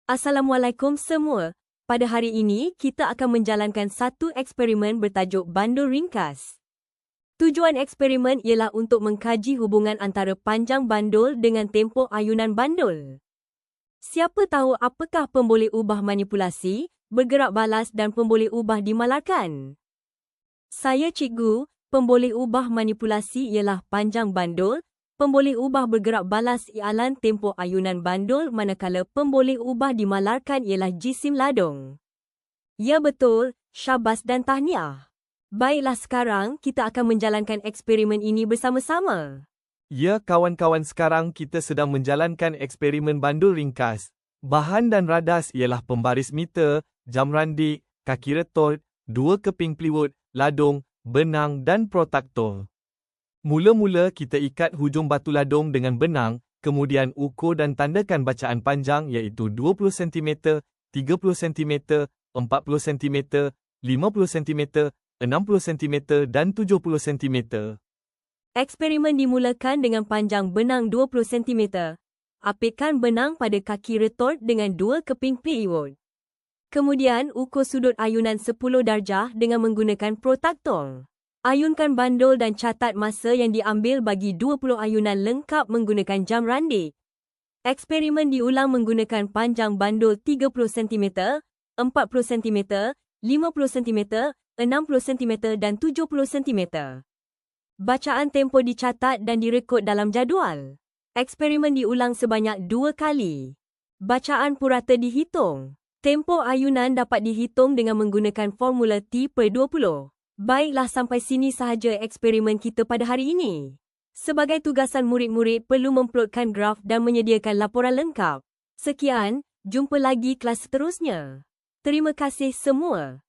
Assalamualaikum semua. Pada hari ini, kita akan menjalankan satu eksperimen bertajuk bandul ringkas. Tujuan eksperimen ialah untuk mengkaji hubungan antara panjang bandul dengan tempoh ayunan bandul. Siapa tahu apakah pemboleh ubah manipulasi, bergerak balas dan pemboleh ubah dimalarkan? Saya cikgu, pemboleh ubah manipulasi ialah panjang bandul, pemboleh ubah bergerak balas ialah tempoh ayunan bandul manakala pemboleh ubah dimalarkan ialah jisim ladung. Ya betul, syabas dan tahniah. Baiklah sekarang kita akan menjalankan eksperimen ini bersama-sama. Ya kawan-kawan, sekarang kita sedang menjalankan eksperimen bandul ringkas. Bahan dan radas ialah pembaris meter, jam randik, kaki retort, dua keping plywood, ladung, benang dan protaktor. Mula-mula kita ikat hujung batu ladung dengan benang, kemudian ukur dan tandakan bacaan panjang iaitu 20 cm, 30 cm, 40 cm, 50 cm, 60 cm dan 70 cm. Eksperimen dimulakan dengan panjang benang 20 cm. Apitkan benang pada kaki retort dengan dua keping plywood. Kemudian ukur sudut ayunan 10 darjah dengan menggunakan protaktor. Ayunkan bandul dan catat masa yang diambil bagi 20 ayunan lengkap menggunakan jam randik. Eksperimen diulang menggunakan panjang bandul 30 cm, 40 cm, 50 cm, 60 cm dan 70 cm. Bacaan tempoh dicatat dan direkod dalam jadual. Eksperimen diulang sebanyak 2 kali. Bacaan purata dihitung. Tempoh ayunan dapat dihitung dengan menggunakan formula T/20. Baiklah, sampai sini sahaja eksperimen kita pada hari ini. Sebagai tugasan, murid-murid perlu memplotkan graf dan menyediakan laporan lengkap. Sekian, jumpa lagi kelas seterusnya. Terima kasih semua.